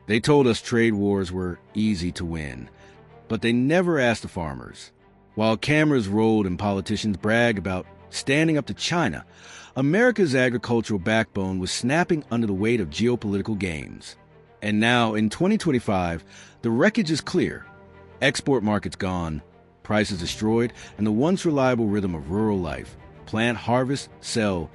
They told us trade wars were easy to win, but they never asked the farmers. While cameras rolled and politicians bragged about standing up to China, America's agricultural backbone was snapping under the weight of geopolitical games. And now, in 2025, the wreckage is clear. Export markets gone, prices destroyed, and the once reliable rhythm of rural life, plant, harvest, sell,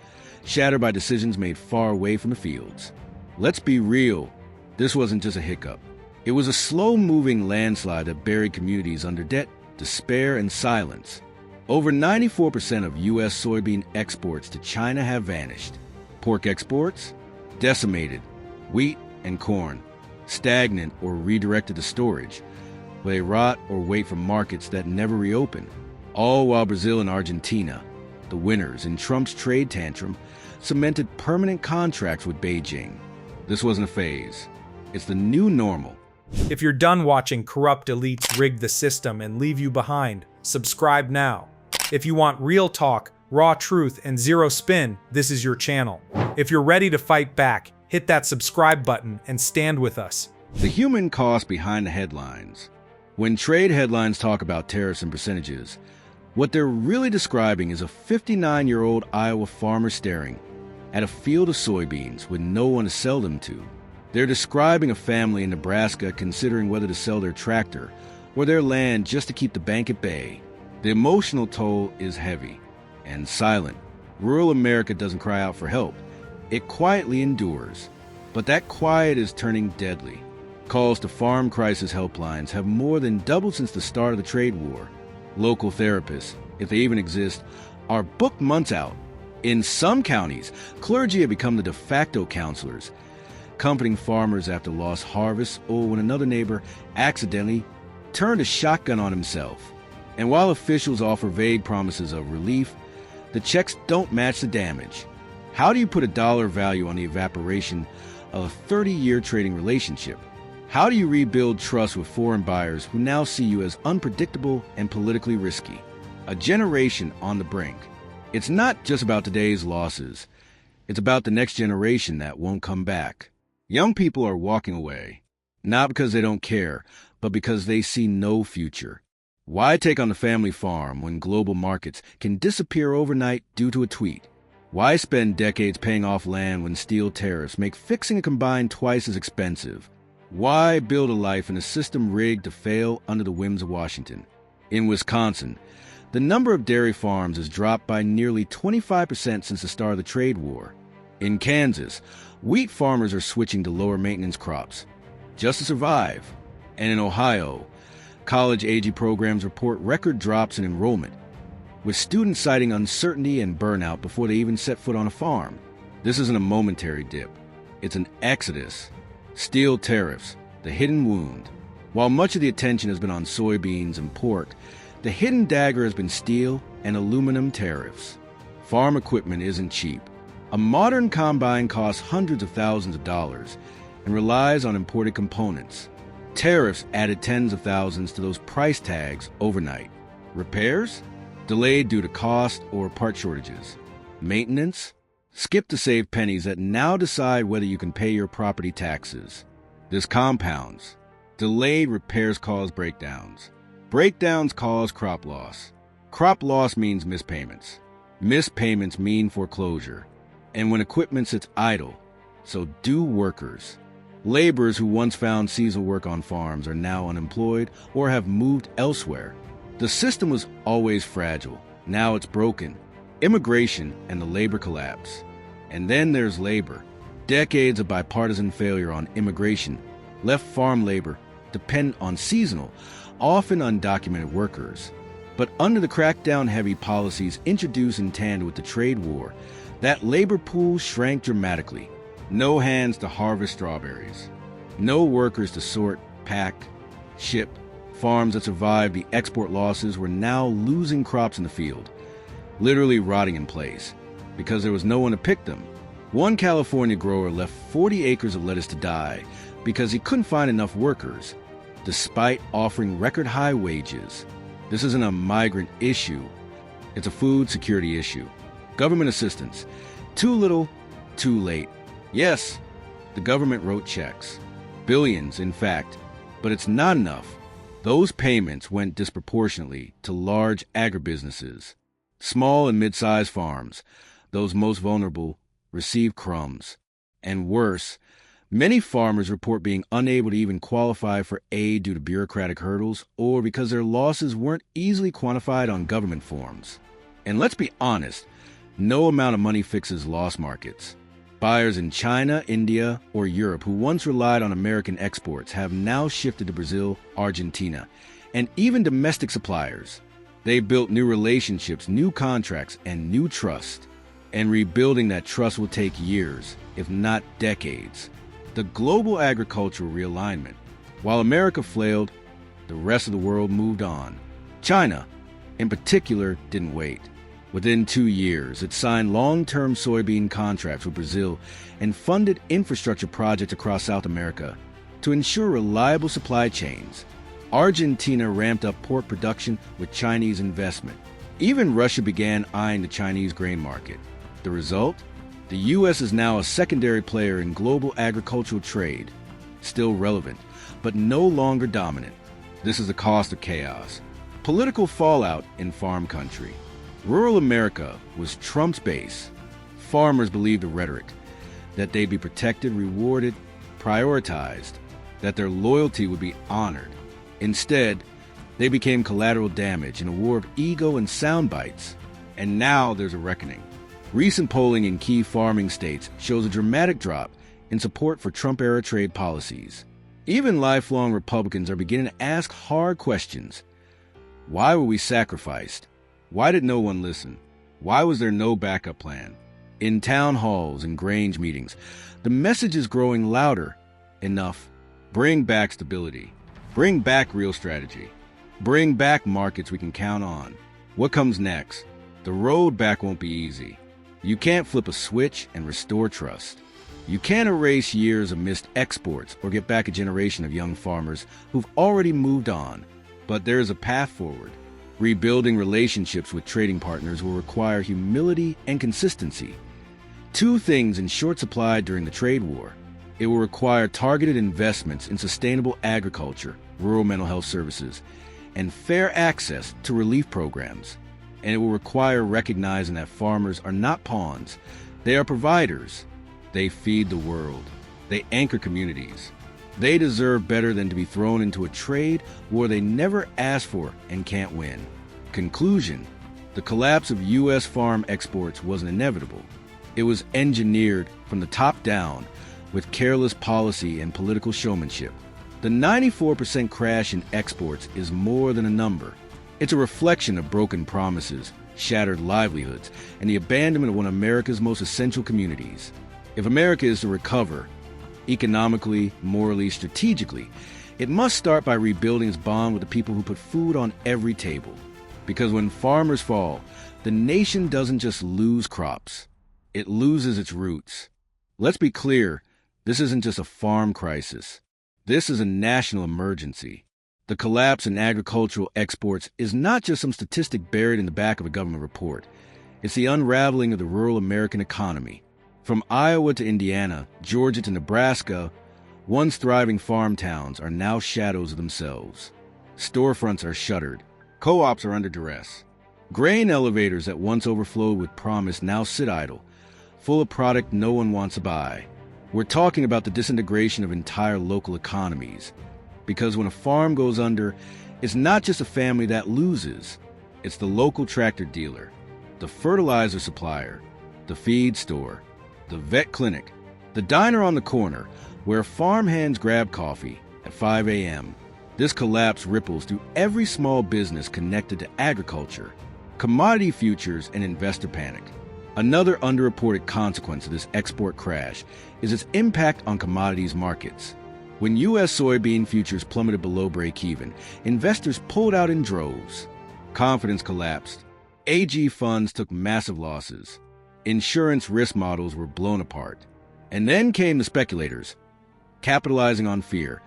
shattered by decisions made far away from the fields. Let's be real, this wasn't just a hiccup. It was a slow-moving landslide that buried communities under debt, despair, and silence. Over 94% of U.S. soybean exports to China have vanished. Pork exports? Decimated. Wheat and corn? Stagnant or redirected to storage, where they rot or wait for markets that never reopen. All while Brazil and Argentina, the winners in Trump's trade tantrum, cemented permanent contracts with Beijing. This wasn't a phase. It's the new normal. If you're done watching corrupt elites rig the system and leave you behind, subscribe now. If you want real talk, raw truth, and zero spin, this is your channel. If you're ready to fight back, hit that subscribe button and stand with us. The human cost behind the headlines. When trade headlines talk about tariffs and percentages, what they're really describing is a 59-year-old Iowa farmer staring at a field of soybeans with no one to sell them to. They're describing a family in Nebraska considering whether to sell their tractor or their land just to keep the bank at bay. The emotional toll is heavy and silent. Rural America doesn't cry out for help. It quietly endures. But that quiet is turning deadly. Calls to farm crisis helplines have more than doubled since the start of the trade war. Local therapists, if they even exist, are booked months out. In some counties, clergy have become the de facto counselors, comforting farmers after lost harvests or when another neighbor accidentally turned a shotgun on himself. And while officials offer vague promises of relief, the checks don't match the damage. How do you put a dollar value on the evaporation of a 30-year trading relationship? How do you rebuild trust with foreign buyers who now see you as unpredictable and politically risky? A generation on the brink. It's not just about today's losses. It's about the next generation that won't come back. Young people are walking away, not because they don't care, but because they see no future. Why take on the family farm when global markets can disappear overnight due to a tweet? Why spend decades paying off land when steel tariffs make fixing a combine twice as expensive? Why build a life in a system rigged to fail under the whims of Washington? In Wisconsin, the number of dairy farms has dropped by nearly 25% since the start of the trade war. In Kansas, wheat farmers are switching to lower maintenance crops just to survive. And in Ohio, college AG programs report record drops in enrollment, with students citing uncertainty and burnout before they even set foot on a farm. This isn't a momentary dip. It's an exodus. Steel tariffs, the hidden wound. While much of the attention has been on soybeans and pork, the hidden dagger has been steel and aluminum tariffs. Farm equipment isn't cheap. A modern combine costs hundreds of thousands of dollars and relies on imported components. Tariffs added tens of thousands to those price tags overnight. Repairs? Delayed due to cost or part shortages. Maintenance? Skip to save pennies that now decide whether you can pay your property taxes. This compounds. Delayed repairs cause breakdowns. Breakdowns cause crop loss. Crop loss means mispayments. Mispayments mean foreclosure. And when equipment sits idle, so do workers. Laborers who once found seasonal work on farms are now unemployed or have moved elsewhere. The system was always fragile. Now it's broken. Immigration and the labor collapse. And then there's labor. Decades of bipartisan failure on immigration left farm labor dependent on seasonal, often undocumented workers. But under the crackdown-heavy policies introduced in tandem with the trade war, that labor pool shrank dramatically. No hands to harvest strawberries. No workers to sort, pack, ship. Farms that survived the export losses were now losing crops in the field, literally rotting in place, because there was no one to pick them. One California grower left 40 acres of lettuce to die because he couldn't find enough workers, despite offering record-high wages. This isn't a migrant issue. It's a food security issue. Government assistance. Too little, too late. Yes, the government wrote checks. Billions, in fact. But it's not enough. Those payments went disproportionately to large agribusinesses. Small and mid-sized farms, those most vulnerable, receive crumbs. And worse, many farmers report being unable to even qualify for aid due to bureaucratic hurdles or because their losses weren't easily quantified on government forms. And let's be honest, no amount of money fixes lost markets. Buyers in China, India, or Europe who once relied on American exports have now shifted to Brazil, Argentina, and even domestic suppliers. They've built new relationships, new contracts, and new trust. And rebuilding that trust will take years, if not decades. The global agricultural realignment. While America flailed, the rest of the world moved on. China, in particular, didn't wait. Within 2 years, it signed long-term soybean contracts with Brazil and funded infrastructure projects across South America to ensure reliable supply chains. Argentina ramped up pork production with Chinese investment. Even Russia began eyeing the Chinese grain market. The result? The U.S. is now a secondary player in global agricultural trade, still relevant, but no longer dominant. This is the cost of chaos. Political fallout in farm country. Rural America was Trump's base. Farmers believed the rhetoric, that they'd be protected, rewarded, prioritized, that their loyalty would be honored. Instead, they became collateral damage in a war of ego and sound bites. And now there's a reckoning. Recent polling in key farming states shows a dramatic drop in support for Trump-era trade policies. Even lifelong Republicans are beginning to ask hard questions. Why were we sacrificed? Why did no one listen? Why was there no backup plan? In town halls and Grange meetings, the message is growing louder. Enough. Bring back stability. Bring back real strategy. Bring back markets we can count on. What comes next? The road back won't be easy. You can't flip a switch and restore trust. You can't erase years of missed exports or get back a generation of young farmers who've already moved on. But there is a path forward. Rebuilding relationships with trading partners will require humility and consistency. Two things in short supply during the trade war. It will require targeted investments in sustainable agriculture, rural mental health services, and fair access to relief programs. And it will require recognizing that farmers are not pawns. They are providers. They feed the world. They anchor communities. They deserve better than to be thrown into a trade war they never asked for and can't win. Conclusion: the collapse of U.S. farm exports wasn't inevitable. It was engineered from the top down with careless policy and political showmanship. The 94% crash in exports is more than a number. It's a reflection of broken promises, shattered livelihoods, and the abandonment of one of America's most essential communities. If America is to recover, economically, morally, strategically, it must start by rebuilding its bond with the people who put food on every table. Because when farmers fall, the nation doesn't just lose crops, it loses its roots. Let's be clear, this isn't just a farm crisis. This is a national emergency. The collapse in agricultural exports is not just some statistic buried in the back of a government report. It's the unraveling of the rural American economy. From Iowa to Indiana, Georgia to Nebraska, once thriving farm towns are now shadows of themselves. Storefronts are shuttered. Co-ops are under duress. Grain elevators that once overflowed with promise now sit idle, full of product no one wants to buy. We're talking about the disintegration of entire local economies. Because when a farm goes under, it's not just a family that loses. It's the local tractor dealer, the fertilizer supplier, the feed store, the vet clinic, the diner on the corner where farmhands grab coffee at 5 a.m. This collapse ripples through every small business connected to agriculture, commodity futures, and investor panic. Another underreported consequence of this export crash is its impact on commodities markets. When U.S. soybean futures plummeted below break-even, investors pulled out in droves. Confidence collapsed. AG funds took massive losses. Insurance risk models were blown apart. And then came the speculators, capitalizing on fear,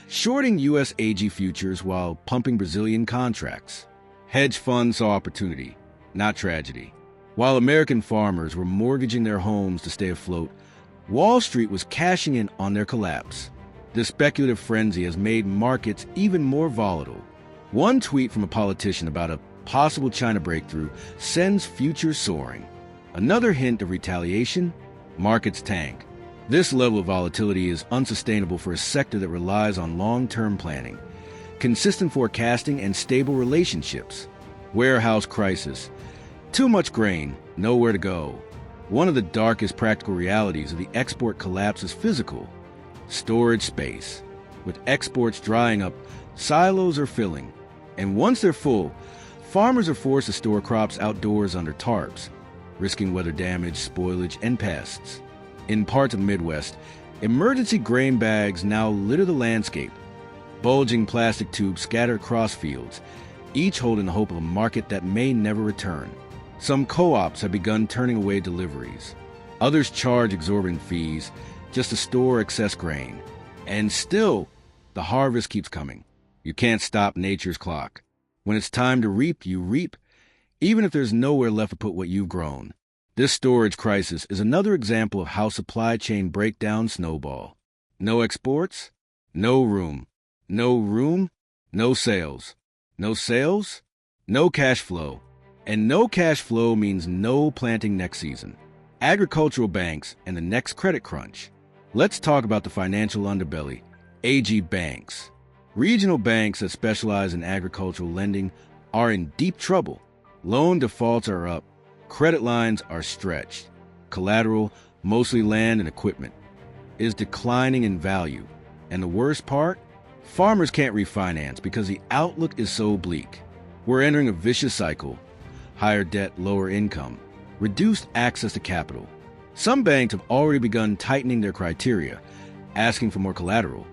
shorting U.S. AG futures while pumping Brazilian contracts. Hedge funds saw opportunity, not tragedy. While American farmers were mortgaging their homes to stay afloat, Wall Street was cashing in on their collapse. This speculative frenzy has made markets even more volatile. One tweet from a politician about a possible China breakthrough sends futures soaring. Another hint of retaliation, markets tank. This level of volatility is unsustainable for a sector that relies on long-term planning, consistent forecasting, and stable relationships. Warehouse crisis. Too much grain, nowhere to go. One of the darkest practical realities of the export collapse is physical. Storage space. With exports drying up, silos are filling. And once they're full, farmers are forced to store crops outdoors under tarps, risking weather damage, spoilage, and pests. In parts of the Midwest, emergency grain bags now litter the landscape. Bulging plastic tubes scattered across fields, each holding the hope of a market that may never return. Some co-ops have begun turning away deliveries. Others charge exorbitant fees just to store excess grain. And still, the harvest keeps coming. You can't stop nature's clock. When it's time to reap, you reap, even if there's nowhere left to put what you've grown. This storage crisis is another example of how supply chain breakdowns snowball. No exports, no room. No room, no sales. No sales, no cash flow. And no cash flow means no planting next season. Agricultural banks and the next credit crunch. Let's talk about the financial underbelly, AG banks. Regional banks that specialize in agricultural lending are in deep trouble. Loan defaults are up. Credit lines are stretched. Collateral, mostly land and equipment, is declining in value. And the worst part? Farmers can't refinance because the outlook is so bleak. We're entering a vicious cycle. Higher debt, lower income, reduced access to capital. Some banks have already begun tightening their criteria, asking for more collateral,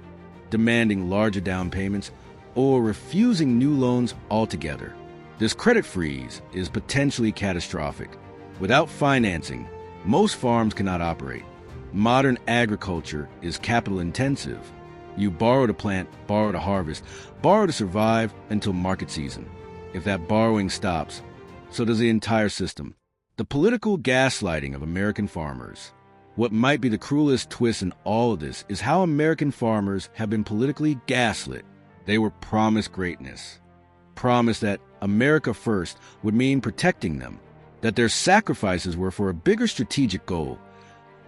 demanding larger down payments, or refusing new loans altogether. This credit freeze is potentially catastrophic. Without financing, most farms cannot operate. Modern agriculture is capital intensive. You borrow to plant, borrow to harvest, borrow to survive until market season. If that borrowing stops, so does the entire system. The political gaslighting of American farmers. What might be the cruelest twist in all of this is how American farmers have been politically gaslit. They were promised greatness, promised that America first would mean protecting them, that their sacrifices were for a bigger strategic goal,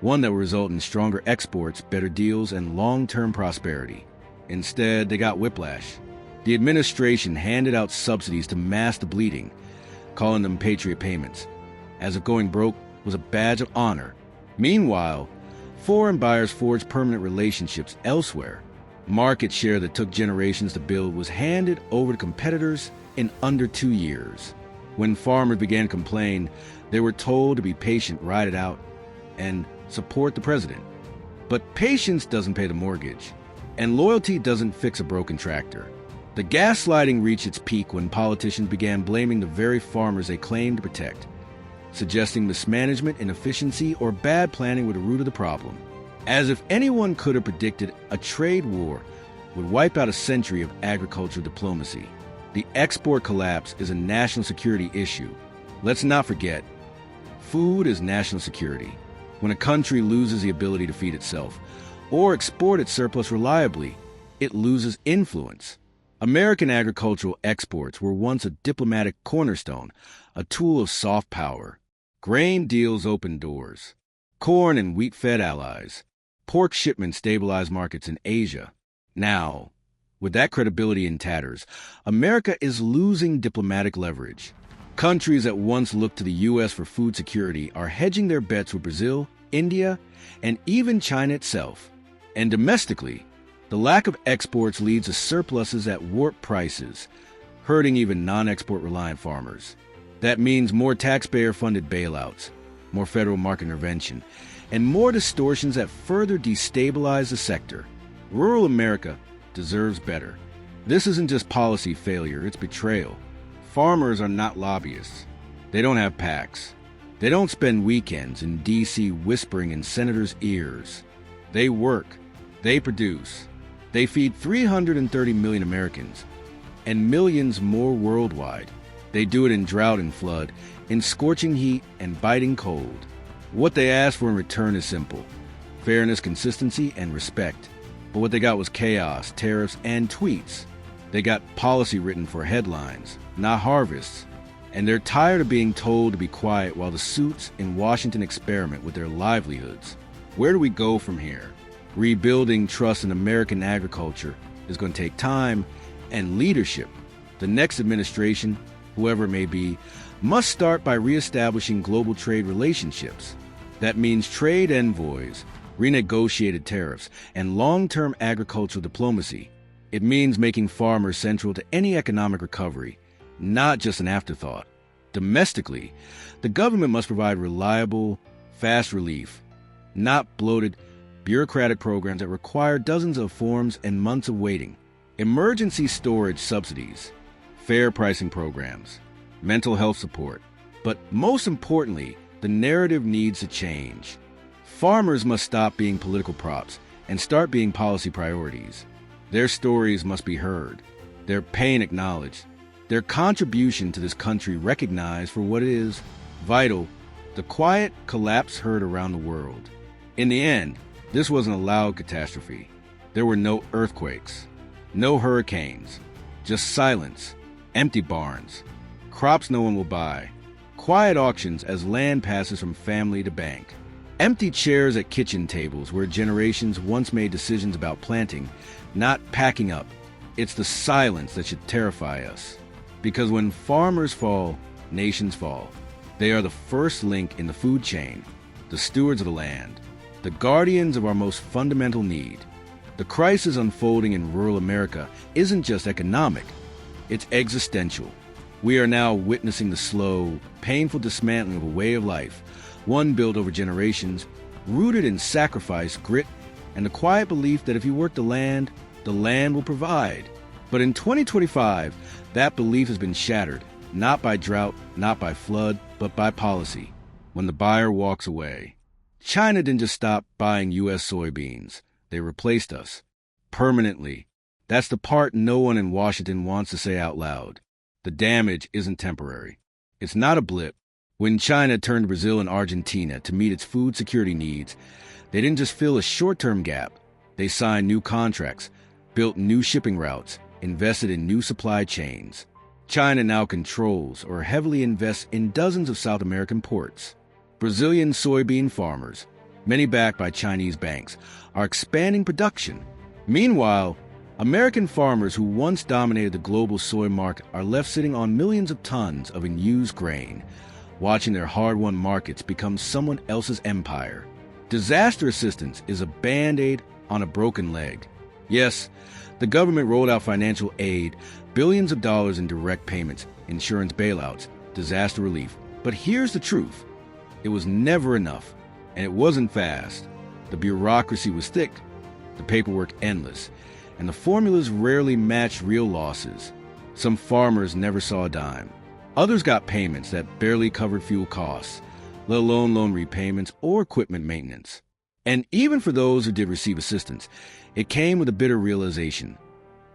one that would result in stronger exports, better deals, and long-term prosperity. Instead, they got whiplash. The administration handed out subsidies to mask the bleeding, calling them Patriot payments, as if going broke was a badge of honor. Meanwhile, foreign buyers forged permanent relationships elsewhere. Market share that took generations to build was handed over to competitors in under 2 years. When farmers began to complain, they were told to be patient, ride it out, and support the president. But patience doesn't pay the mortgage, and loyalty doesn't fix a broken tractor. The gaslighting reached its peak when politicians began blaming the very farmers they claimed to protect, suggesting mismanagement, inefficiency, or bad planning were the root of the problem. As if anyone could have predicted a trade war would wipe out a century of agricultural diplomacy. The export collapse is a national security issue. Let's not forget, food is national security. When a country loses the ability to feed itself or export its surplus reliably, it loses influence. American agricultural exports were once a diplomatic cornerstone, a tool of soft power. Grain deals opened doors. Corn and wheat-fed allies. Pork shipments stabilized markets in Asia. Now, with that credibility in tatters, America is losing diplomatic leverage. Countries that once looked to the U.S. for food security are hedging their bets with Brazil, India, and even China itself. And domestically, the lack of exports leads to surpluses at warped prices, hurting even non-export reliant farmers. That means more taxpayer-funded bailouts, more federal market intervention, and more distortions that further destabilize the sector. Rural America deserves better. This isn't just policy failure, it's betrayal. Farmers are not lobbyists. They don't have PACs. They don't spend weekends in D.C. whispering in senators' ears. They work. They produce. They feed 330 million Americans and millions more worldwide. They do it in drought and flood, in scorching heat and biting cold. What they ask for in return is simple: fairness, consistency, and respect. But what they got was chaos, tariffs, and tweets. They got policy written for headlines, not harvests. And they're tired of being told to be quiet while the suits in Washington experiment with their livelihoods. Where do we go from here? Rebuilding trust in American agriculture is going to take time and leadership. The next administration, whoever it may be, must start by reestablishing global trade relationships. That means trade envoys, renegotiated tariffs, and long-term agricultural diplomacy. It means making farmers central to any economic recovery, not just an afterthought. Domestically, the government must provide reliable, fast relief, not bloated, bureaucratic programs that require dozens of forms and months of waiting. Emergency storage subsidies, fair pricing programs, mental health support. But most importantly, the narrative needs to change. Farmers must stop being political props and start being policy priorities. Their stories must be heard, their pain acknowledged, their contribution to this country recognized for what it is, vital, the quiet collapse heard around the world. In the end, this wasn't a loud catastrophe. There were no earthquakes, no hurricanes, just silence, empty barns, crops no one will buy, quiet auctions as land passes from family to bank, empty chairs at kitchen tables where generations once made decisions about planting, not packing up. It's the silence that should terrify us. Because when farmers fall, nations fall. They are the first link in the food chain, the stewards of the land, the guardians of our most fundamental need. The crisis unfolding in rural America isn't just economic, it's existential. We are now witnessing the slow, painful dismantling of a way of life, one built over generations, rooted in sacrifice, grit, and the quiet belief that if you work the land will provide. But in 2025, that belief has been shattered, not by drought, not by flood, but by policy. When the buyer walks away. China didn't just stop buying U.S. soybeans. They replaced us. Permanently. That's the part no one in Washington wants to say out loud. The damage isn't temporary. It's not a blip. When China turned to Brazil and Argentina to meet its food security needs, they didn't just fill a short-term gap. They signed new contracts, built new shipping routes, invested in new supply chains. China now controls or heavily invests in dozens of South American ports. Brazilian soybean farmers, many backed by Chinese banks, are expanding production. Meanwhile, American farmers who once dominated the global soy market are left sitting on millions of tons of unused grain, watching their hard-won markets become someone else's empire. Disaster assistance is a Band-Aid on a broken leg. Yes, the government rolled out financial aid, billions of dollars in direct payments, insurance bailouts, disaster relief. But here's the truth. It was never enough, and it wasn't fast. The bureaucracy was thick, the paperwork endless, and the formulas rarely matched real losses. Some farmers never saw a dime. Others got payments that barely covered fuel costs, let alone loan repayments or equipment maintenance. And even for those who did receive assistance, it came with a bitter realization.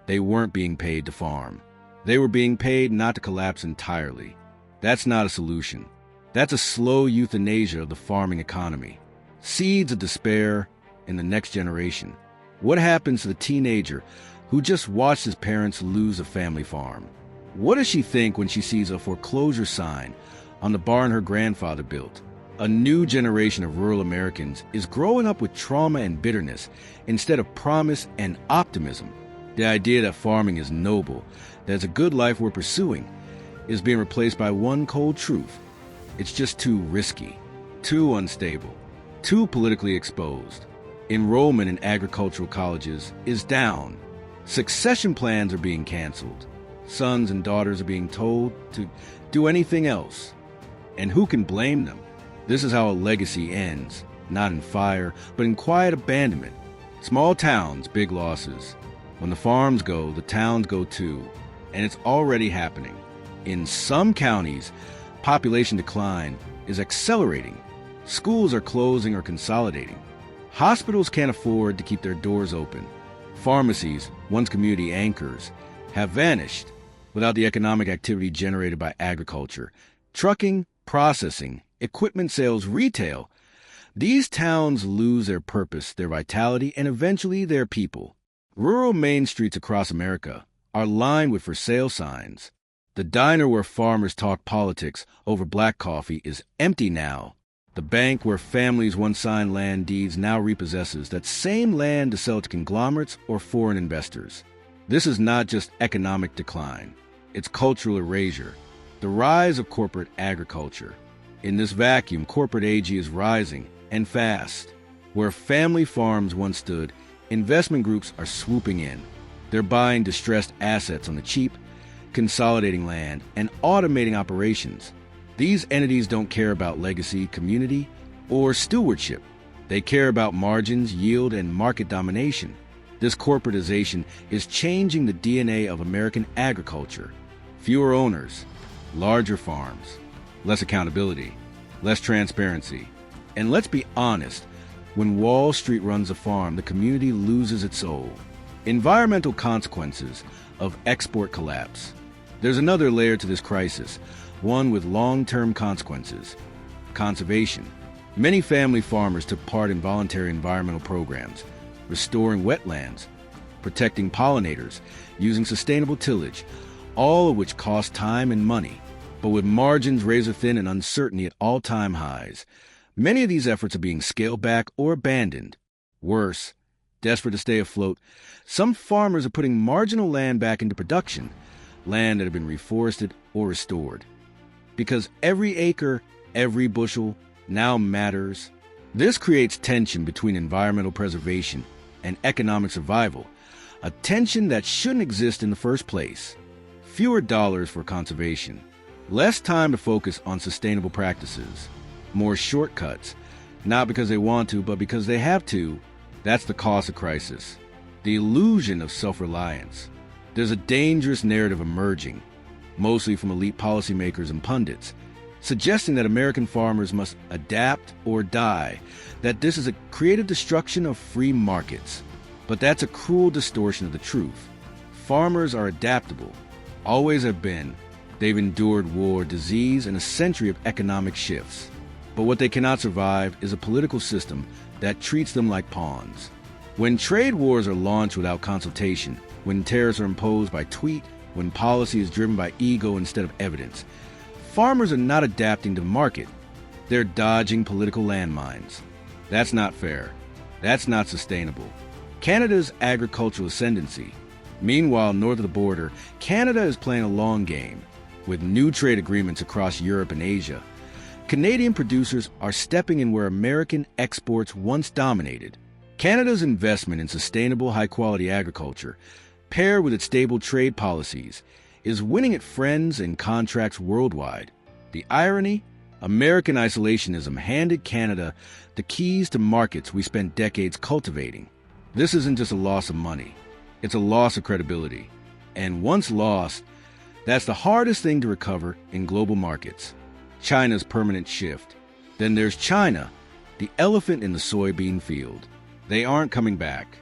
They weren't being paid to farm. They were being paid not to collapse entirely. That's not a solution. That's a slow euthanasia of the farming economy. Seeds of despair in the next generation. What happens to the teenager who just watched his parents lose a family farm? What does she think when she sees a foreclosure sign on the barn her grandfather built? A new generation of rural Americans is growing up with trauma and bitterness instead of promise and optimism. The idea that farming is noble, that it's a good life worth pursuing, is being replaced by one cold truth. It's just too risky, too unstable, too politically exposed. Enrollment in agricultural colleges is down. Succession plans are being canceled. Sons and daughters are being told to do anything else. And who can blame them? This is how a legacy ends, not in fire, but in quiet abandonment. Small towns, big losses. When the farms go, the towns go too. And it's already happening. In some counties, population decline is accelerating. Schools are closing or consolidating. Hospitals can't afford to keep their doors open. Pharmacies, once community anchors, have vanished without the economic activity generated by agriculture. Trucking, processing, equipment sales, retail. These towns lose their purpose, their vitality, and eventually their people. Rural main streets across America are lined with for sale signs. The diner where farmers talk politics over black coffee is empty now. The bank where families once signed land deeds now repossesses that same land to sell to conglomerates or foreign investors. This is not just economic decline, it's cultural erasure, the rise of corporate agriculture. In this vacuum, corporate AG is rising, and fast. Where family farms once stood, investment groups are swooping in. They're buying distressed assets on the cheap, consolidating land, and automating operations. These entities don't care about legacy, community, or stewardship. They care about margins, yield, and market domination. This corporatization is changing the DNA of American agriculture. Fewer owners, larger farms, less accountability, less transparency. And let's be honest, when Wall Street runs a farm, the community loses its soul. Environmental consequences of export collapse. There's another layer to this crisis, one with long-term consequences. Conservation. Many family farmers took part in voluntary environmental programs, restoring wetlands, protecting pollinators, using sustainable tillage, all of which cost time and money. But with margins razor-thin and uncertainty at all-time highs, many of these efforts are being scaled back or abandoned. Worse, desperate to stay afloat, some farmers are putting marginal land back into production, land that had been reforested or restored. Because every acre, every bushel now matters. This creates tension between environmental preservation and economic survival, a tension that shouldn't exist in the first place. Fewer dollars for conservation, less time to focus on sustainable practices, more shortcuts, not because they want to, but because they have to. That's the cost of crisis. The illusion of self-reliance. There's a dangerous narrative emerging, mostly from elite policymakers and pundits, suggesting that American farmers must adapt or die, that this is a creative destruction of free markets. But that's a cruel distortion of the truth. Farmers are adaptable, always have been. They've endured war, disease, and a century of economic shifts. But what they cannot survive is a political system that treats them like pawns. When trade wars are launched without consultation, when tariffs are imposed by tweet, when policy is driven by ego instead of evidence, farmers are not adapting to the market. They're dodging political landmines. That's not fair. That's not sustainable. Canada's agricultural ascendancy. Meanwhile, north of the border, Canada is playing a long game. With new trade agreements across Europe and Asia, Canadian producers are stepping in where American exports once dominated. Canada's investment in sustainable, high-quality agriculture, paired with its stable trade policies, is winning at friends and contracts worldwide. The irony? American isolationism handed Canada the keys to markets we spent decades cultivating. This isn't just a loss of money. It's a loss of credibility. And once lost, that's the hardest thing to recover in global markets. China's permanent shift. Then there's China, the elephant in the soybean field. They aren't coming back.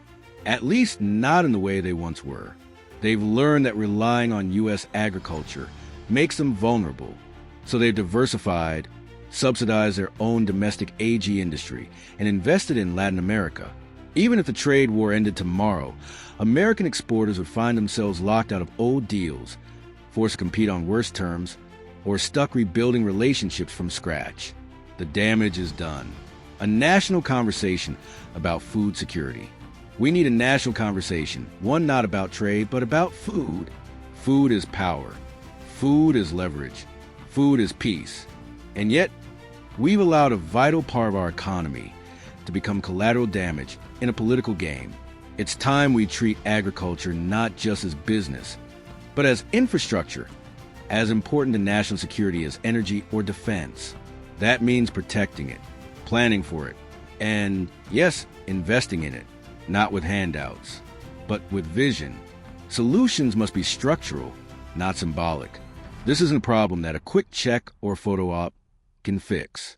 At least not in the way they once were. They've learned that relying on U.S. agriculture makes them vulnerable. So they've diversified, subsidized their own domestic AG industry, and invested in Latin America. Even if the trade war ended tomorrow, American exporters would find themselves locked out of old deals, forced to compete on worse terms, or stuck rebuilding relationships from scratch. The damage is done. A national conversation about food security. We need a national conversation, one not about trade, but about food. Food is power. Food is leverage. Food is peace. And yet, we've allowed a vital part of our economy to become collateral damage in a political game. It's time we treat agriculture not just as business, but as infrastructure, as important to national security as energy or defense. That means protecting it, planning for it, and, yes, investing in it, not with handouts, but with vision. Solutions must be structural, not symbolic. This isn't a problem that a quick check or photo op can fix.